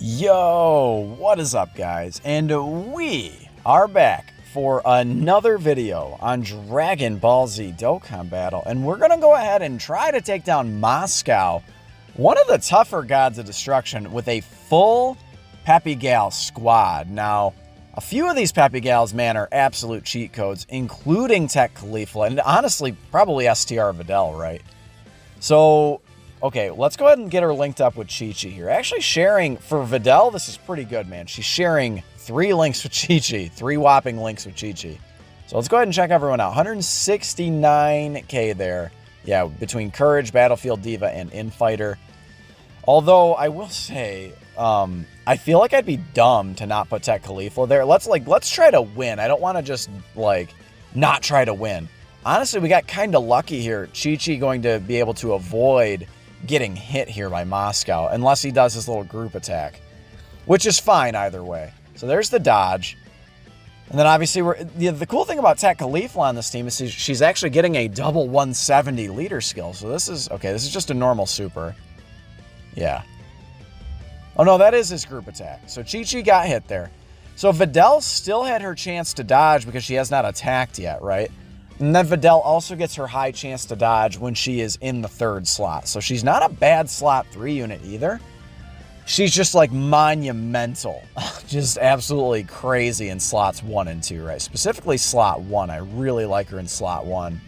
Yo, what is up, guys? And we are back for another video on Dragon Ball Z Dokkan Battle, and we're gonna go ahead and try to take down Mosco, one of the tougher gods of destruction, with a full Peppy Gal squad. Now, a few of these Peppy Gals, man, are absolute cheat codes, including Tech Khalifa, and honestly, probably STR Videl, right? So, okay, let's go ahead and get her linked up with Chi-Chi here. Actually sharing, for Videl, this is pretty good, man. She's sharing 3 links with Chi-Chi, 3 whopping links with Chi-Chi. So let's go ahead and check everyone out. 169K there. Yeah, between Courage, Battlefield Diva, and Infighter. Although, I will say, I feel like I'd be dumb to not put Tech Khalifa there. Let's try to win. I don't want to just, not try to win. Honestly, we got kind of lucky here. Chi-Chi going to be able to avoid getting hit here by Mosco, unless he does his little group attack, which is fine either way. So there's the dodge. And then obviously, the cool thing about Tech Khalifa on this team is she's actually getting a double 170 leader skill. So this is, okay, this is just a normal super. Yeah. Oh no, that is his group attack. So Chi-Chi got hit there. So Videl still had her chance to dodge because she has not attacked yet, right? And then Videl also gets her high chance to dodge when she is in the 3rd slot. So she's not a bad slot 3 unit either. She's just like monumental. Just absolutely crazy in slots 1 and 2, right? Specifically slot 1. I really like her in slot 1.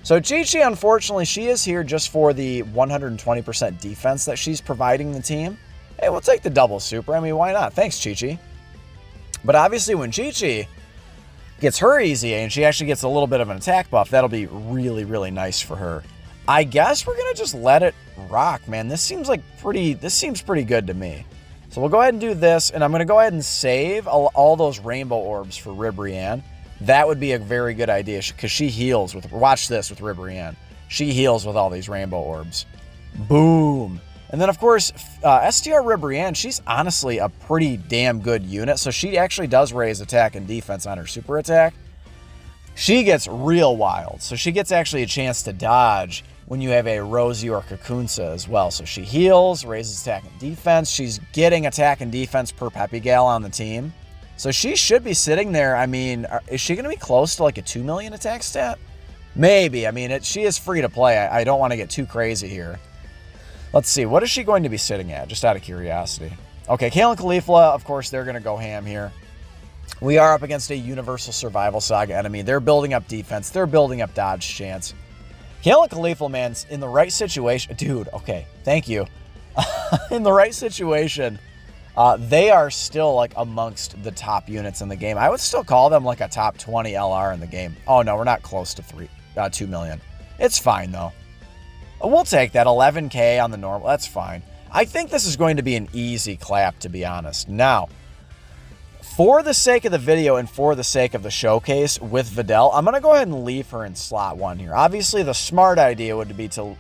So Chi-Chi, unfortunately, she is here just for the 120% defense that she's providing the team. Hey, we'll take the double super. I mean, why not? Thanks, Chi-Chi. But obviously when Chi-Chi gets her easy and she actually gets a little bit of an attack buff, that'll be really, really nice for her. I guess we're gonna just let it rock, man. This seems pretty good to me. So we'll go ahead and do this, and I'm gonna go ahead and save all those rainbow orbs for Ribrianne. That would be a very good idea because she heals with, watch this with Ribrianne. She heals with all these rainbow orbs. Boom. And then, of course, STR Ribrianne, she's honestly a pretty damn good unit. So she actually does raise attack and defense on her super attack. She gets real wild. So she gets actually a chance to dodge when you have a Rosie or Kakunsa as well. So she heals, raises attack and defense. She's getting attack and defense per Peppy Gal on the team. So she should be sitting there. I mean, is she going to be close to like a 2 million attack stat? Maybe. I mean, she is free to play. I don't want to get too crazy here. Let's see, what is she going to be sitting at, just out of curiosity? Okay, Kale and Khalifa, of course, they're going to go ham here. We are up against a Universal Survival Saga enemy. They're building up defense. They're building up dodge chance. Kale and Khalifa, man, in the right situation. Dude, okay, thank you. In the right situation, they are still, like, amongst the top units in the game. I would still call them, like, a top 20 LR in the game. Oh, no, we're not close to 2 million. It's fine, though. We'll take that, 11K on the normal, that's fine. I think this is going to be an easy clap, to be honest. Now, for the sake of the video and for the sake of the showcase with Videl, I'm going to go ahead and leave her in slot 1 here. Obviously, the smart idea would be to,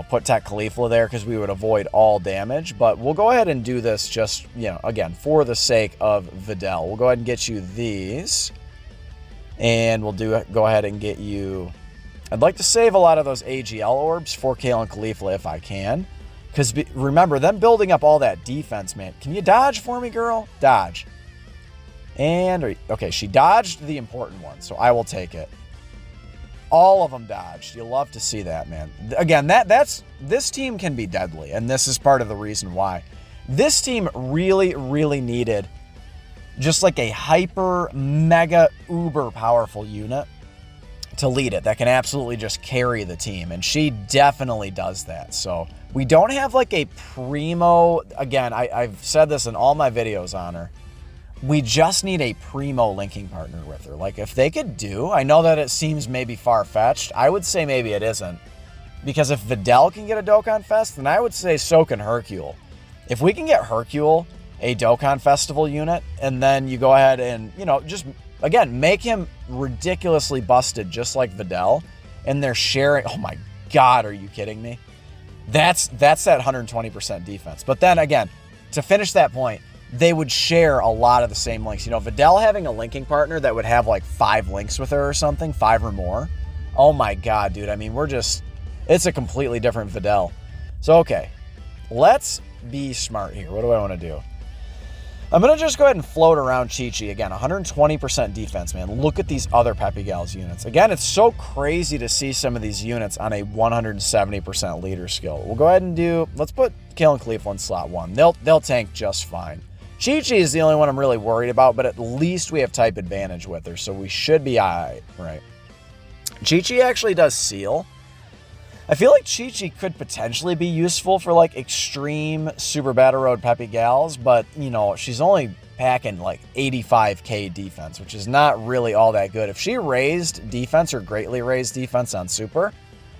put Tech Khalifa there because we would avoid all damage. But we'll go ahead and do this just, again, for the sake of Videl. We'll go ahead and get you these. And we'll go ahead and get you... I'd like to save a lot of those AGL orbs for Kale and Khalifa if I can. Because remember, them building up all that defense, man. Can you dodge for me, girl? Dodge. And, okay, she dodged the important one, so I will take it. All of them dodged. You'll love to see that, man. Again, this team can be deadly, and this is part of the reason why. This team really, really needed just like a hyper, mega, uber powerful unit to lead it that can absolutely just carry the team, and she definitely does that. So we don't have like a primo, again, I've said this in all my videos on her, we just need a primo linking partner with her. Like if they could do, I know that it seems maybe far-fetched, I would say maybe it isn't, because if Videl can get a Dokkanfest, then I would say so can Hercule. If we can get Hercule a Dokkan Festival unit, and then you go ahead and, just again, make him ridiculously busted just like Videl, and they're sharing... Oh my God, are you kidding me? That's that 120% defense. But then again, to finish that point, they would share a lot of the same links. Videl having a linking partner that would have like 5 links with her or something, 5 or more. Oh my God, dude. I mean, it's a completely different Videl. So, okay, let's be smart here. What do I want to do? I'm going to just go ahead and float around Chi-Chi. Again, 120% defense, man. Look at these other Peppy Gals units. Again, it's so crazy to see some of these units on a 170% leader skill. We'll go ahead and let's put Kalen Cleveland slot 1. They'll tank just fine. Chi-Chi is the only one I'm really worried about, but at least we have type advantage with her, so we should be all right, right? Chi-Chi actually does seal. I feel like Chi-Chi could potentially be useful for like extreme Super Battle Road Peppy Gals, but you know, she's only packing like 85k defense, which is not really all that good. If she raised defense or greatly raised defense on Super,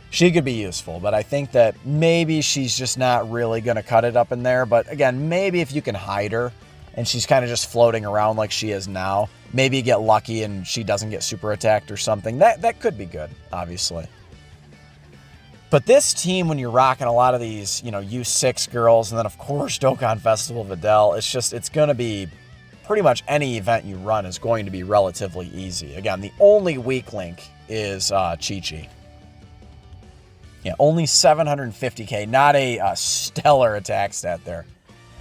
she could be useful, but I think that maybe she's just not really going to cut it up in there. But again, maybe if you can hide her and she's kind of just floating around like she is now, maybe you get lucky and she doesn't get super attacked or something. That could be good, obviously. But this team, when you're rocking a lot of these, you know, U6 girls, and then, of course, Dokkan Festival Videl, it's going to be pretty much any event you run is going to be relatively easy. Again, the only weak link is Chi-Chi. Yeah, only 750k, not a stellar attack stat there.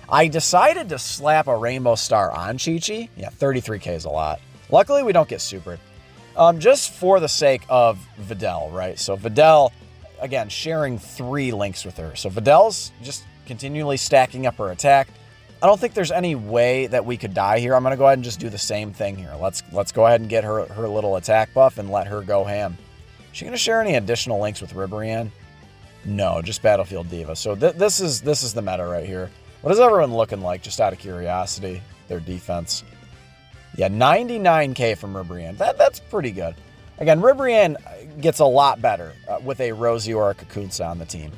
I decided to slap a Rainbow Star on Chi-Chi. Yeah, 33k is a lot. Luckily, we don't get supered. Just for the sake of Videl, right? So Videl, again, sharing 3 links with her. So Videl's just continually stacking up her attack. I don't think there's any way that we could die here. I'm going to go ahead and just do the same thing here. Let's go ahead and get her little attack buff and let her go ham. Is she going to share any additional links with Ribrianne? No, just Battlefield Diva. So this is the meta right here. What is everyone looking like, just out of curiosity? Their defense. Yeah, 99k from Ribrianne. That's pretty good. Again, Ribrianne gets a lot better with a Rosie or a Kakunsa on the team.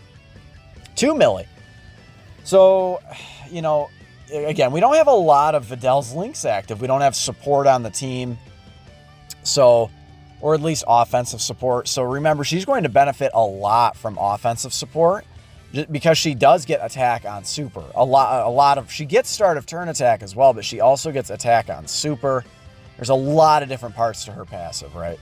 2 milli. So, you know, again, we don't have a lot of Videl's links active. We don't have support on the team. So, or at least offensive support. So remember, she's going to benefit a lot from offensive support because she does get attack on super. She gets start of turn attack as well, but she also gets attack on super. There's a lot of different parts to her passive, right?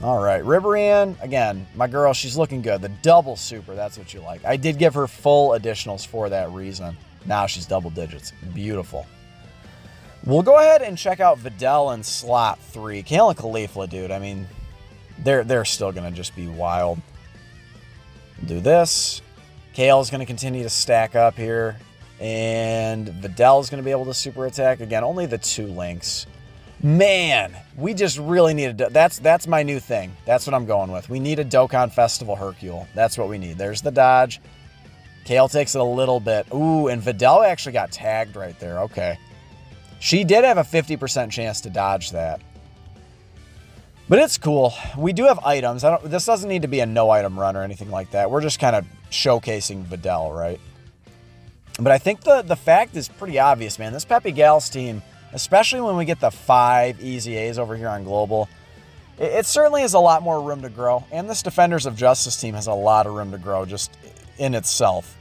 All right, Ribrianne, again, my girl, she's looking good. The double super, that's what you like. I did give her full additionals for that reason. Now she's double digits. Beautiful. We'll go ahead and check out Videl in slot 3. Kale and Khalifa, dude, I mean, they're still going to just be wild. Do this. Kale's going to continue to stack up here. And Videl's going to be able to super attack. Again, only the 2 links. Man, we just really need a... That's my new thing. That's what I'm going with. We need a Dokkan Festival Hercule. That's what we need. There's the dodge. Kale takes it a little bit. Ooh, and Videl actually got tagged right there. Okay. She did have a 50% chance to dodge that. But it's cool. We do have items. This doesn't need to be a no-item run or anything like that. We're just kind of showcasing Videl, right? But I think the fact is pretty obvious, man. This Peppy Gals team, especially when we get the 5 easy A's over here on Global, it certainly has a lot more room to grow. And this Defenders of Justice team has a lot of room to grow just in itself.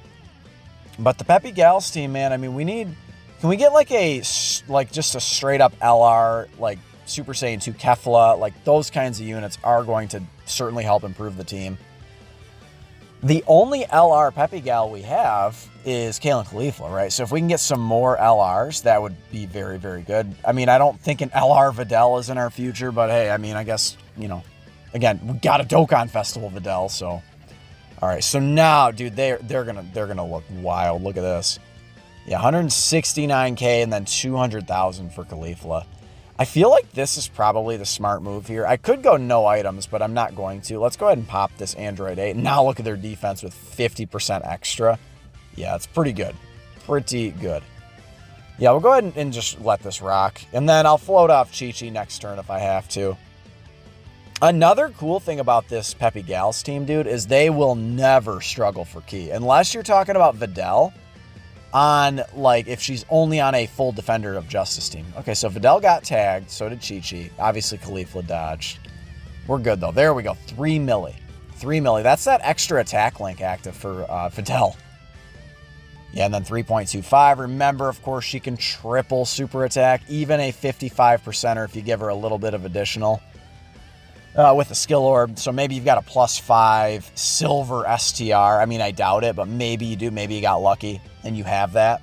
But the Peppy Gals team, man, I mean, can we get like just a straight up LR, like Super Saiyan 2 Kefla, like those kinds of units are going to certainly help improve the team. The only LR Peppy Gal we have is Kalen Khalifa, right? So if we can get some more LRs, that would be very, very good. I mean, I don't think an LR Videl is in our future, but hey, I mean, I guess, you know, again, we got a Dokkan Festival Videl, so. All right, so now, dude, they're gonna look wild. Look at this. Yeah, 169k and then 200,000 for Khalifa. I feel like this is probably the smart move here. I could go no items, but I'm not going to. Let's go ahead and pop this Android 8. Now look at their defense with 50% extra. Yeah, it's pretty good. Pretty good. Yeah, we'll go ahead and just let this rock. And then I'll float off Chi-Chi next turn if I have to. Another cool thing about this Peppy Gals team, dude, is they will never struggle for key. Unless you're talking about Videl on, like, if she's only on a full Defender of Justice team. Okay, so Videl got tagged, so did Chi-Chi. Obviously, Khalifa dodged. We're good, though. There we go. 3 milli. 3 milli. That's that extra attack link active for Videl. Yeah, and then 3.25. Remember, of course, she can triple super attack, even a 55%er if you give her a little bit of additional with a skill orb. So maybe you've got a +5 silver STR. I mean, I doubt it, but maybe you do. Maybe you got lucky and you have that.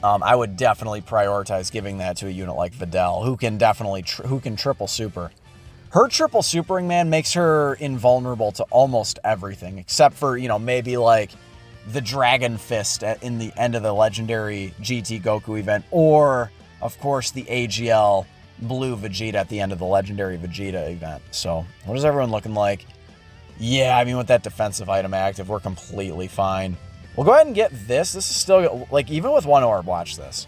I would definitely prioritize giving that to a unit like Videl, who can definitely who can triple super. Her triple supering, man, makes her invulnerable to almost everything, except for, you know, maybe like the Dragon Fist in the end of the legendary GT Goku event, or of course the AGL Blue Vegeta at the end of the legendary Vegeta event. So what is everyone looking like? Yeah, I mean, with that defensive item active, we're completely fine. We'll go ahead and get this. This is still, like, even with one orb, watch this.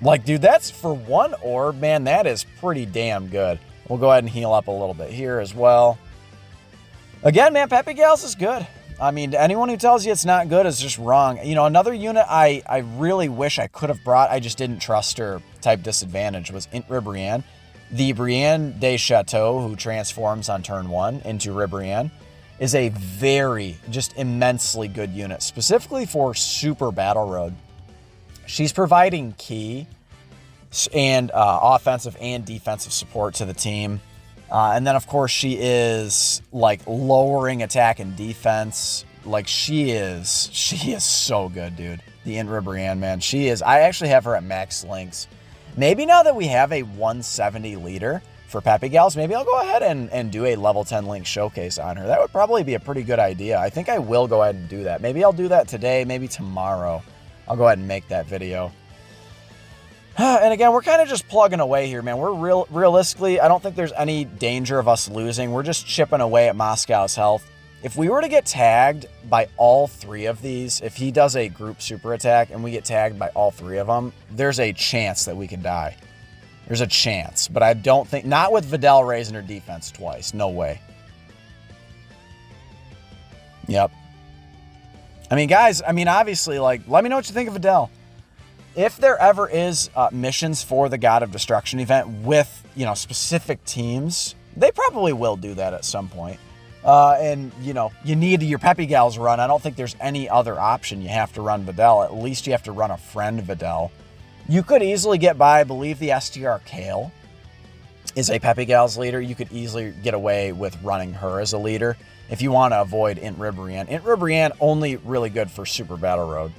Like, dude, that's for one orb, man, that is pretty damn good. We'll go ahead and heal up a little bit here as well. Again, man, Peppy Gals is good. I mean, anyone who tells you it's not good is just wrong. You know, another unit I really wish I could have brought, I just didn't trust her type disadvantage, was Brienne. The Brienne de Chateau, who transforms on turn 1 into Ribrianne, is a very, just immensely good unit, specifically for Super Battle Road. She's providing key and offensive and defensive support to the team. And then, of course, she is, like, lowering attack and defense. Like, she is so good, dude. The Ribrianne, man. She is. I actually have her at max links. Maybe now that we have a 170 leader for Peppy Gals, maybe I'll go ahead and do a level 10 link showcase on her. That would probably be a pretty good idea. I think I will go ahead and do that. Maybe I'll do that today, maybe tomorrow. I'll go ahead and make that video. And again, we're kind of just plugging away here, man. We're realistically, I don't think there's any danger of us losing. We're just chipping away at Moscow's health. If we were to get tagged by all 3 of these, if he does a group super attack and we get tagged by all 3 of them, there's a chance that we could die. There's a chance, but I don't think, not with Videl raising her defense twice. No way. Yep. I mean, guys, I mean, obviously, like, let me know what you think of Videl. If there ever is missions for the God of Destruction event with, you know, specific teams, they probably will do that at some point. And, you know, you need your Peppy Gals run. I don't think there's any other option. You have to run Videl. At least you have to run a friend Videl. You could easily get by, I believe the STR Kale is a Peppy Gals leader. You could easily get away with running her as a leader if you want to avoid Ribrianne. Ribrianne only really good for Super Battle Road.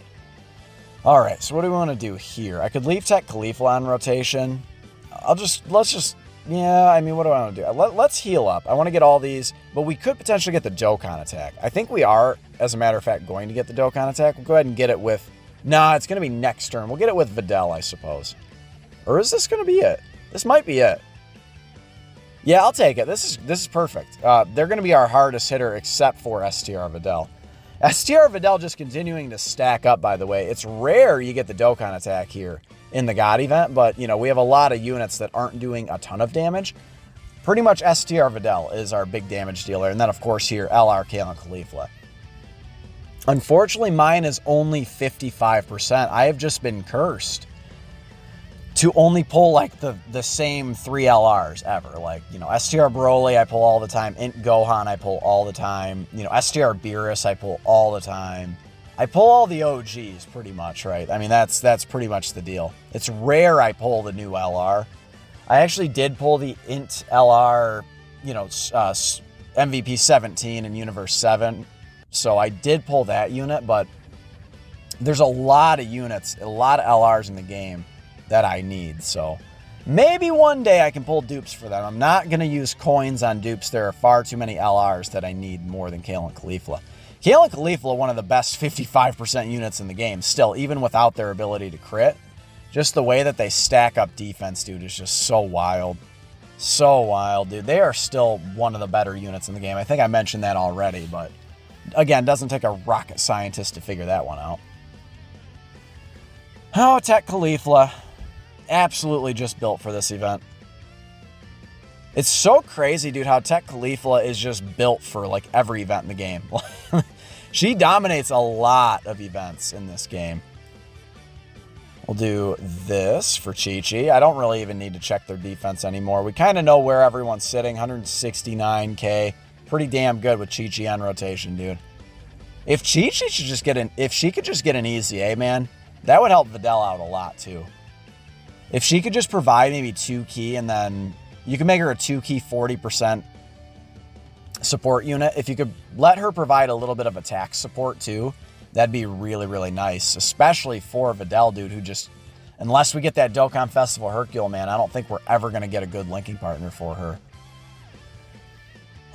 All right, so what do we want to do here? I could leave Tech Khalifa on rotation. Yeah, I mean, what do I want to do? Let's heal up. I want to get all these, but we could potentially get the Dokkan attack. I think we are, as a matter of fact, going to get the Dokkan attack. We'll go ahead and get it with... Nah, it's going to be next turn. We'll get it with Videl, I suppose. Or is this going to be it? This might be it. Yeah, I'll take it. This is perfect. They're going to be our hardest hitter except for STR Videl. STR Videl just continuing to stack up, by the way. It's rare you get the Dokkan attack here in the God event, but, you know, we have a lot of units that aren't doing a ton of damage. Pretty much STR Videl is our big damage dealer. And then, of course, here, LR Kale and Khalifa. Unfortunately, mine is only 55%. I have just been cursed to only pull, like, the same 3 LRs ever. Like, you know, STR Broly, I pull all the time. Int Gohan, I pull all the time. You know, STR Beerus, I pull all the time. I pull all the OGs, pretty much, right? I mean, that's pretty much the deal. It's rare I pull the new LR. I actually did pull the Int LR, you know, MVP 17 in Universe 7. So I did pull that unit, but there's a lot of units, a lot of LRs in the game that I need. So maybe one day I can pull dupes for them. I'm not going to use coins on dupes. There are far too many LRs that I need more than Kale and Khalifa. Kale and Khalifa are one of the best 55% units in the game still, even without their ability to crit. Just the way that they stack up defense, dude, is just so wild. So wild, dude. They are still one of the better units in the game. I think I mentioned that already, but again, doesn't take a rocket scientist to figure that one out. Oh, Tech Khalifa. Absolutely just built for this event. It's so crazy, dude, how Tech Khalifa is just built for, like, every event in the game. She dominates a lot of events in this game. We'll do this for Chi-Chi. I don't really even need to check their defense anymore. We kind of know where everyone's sitting. 169K. Pretty damn good with Chi-Chi on rotation, dude. If Chi-Chi should just get if she could just get an easy A, man, that would help Videl out a lot, too. If she could just provide maybe 2 key, and then you can make her a 2 key 40% support unit. If you could let her provide a little bit of attack support, too, That'd be really, really nice, especially for Videl, dude, who just, unless we get that Dokkan Festival Hercule, man, I don't think we're ever going to get a good linking partner for her.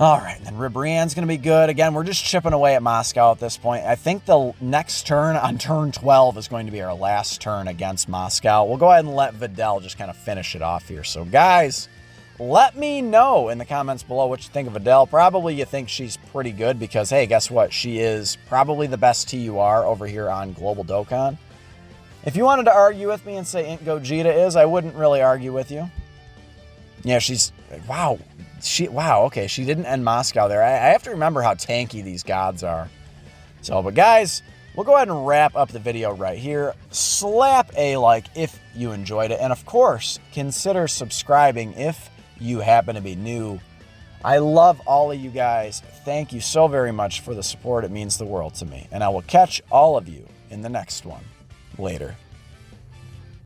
All right, then Ribrianne's going to be good. Again, we're just chipping away at Moscow at this point. I think the next turn on turn 12 is going to be our last turn against Moscow. We'll go ahead and let Videl just kind of finish it off here. So, guys, let me know in the comments below what you think of Videl. Probably you think she's pretty good because, hey, guess what? She is probably the best TUR over here on Global Dokkan. If you wanted to argue with me and say Int Gogeta is, I wouldn't really argue with you. Yeah, she's... Wow. Wow, okay, she didn't end Moscow there. I have to remember how tanky these gods are. So, but guys, we'll go ahead and wrap up the video right here. Slap a like if you enjoyed it. And, of course, consider subscribing if you happen to be new. I love all of you guys. Thank you so very much for the support. It means the world to me. And I will catch all of you in the next one. Later.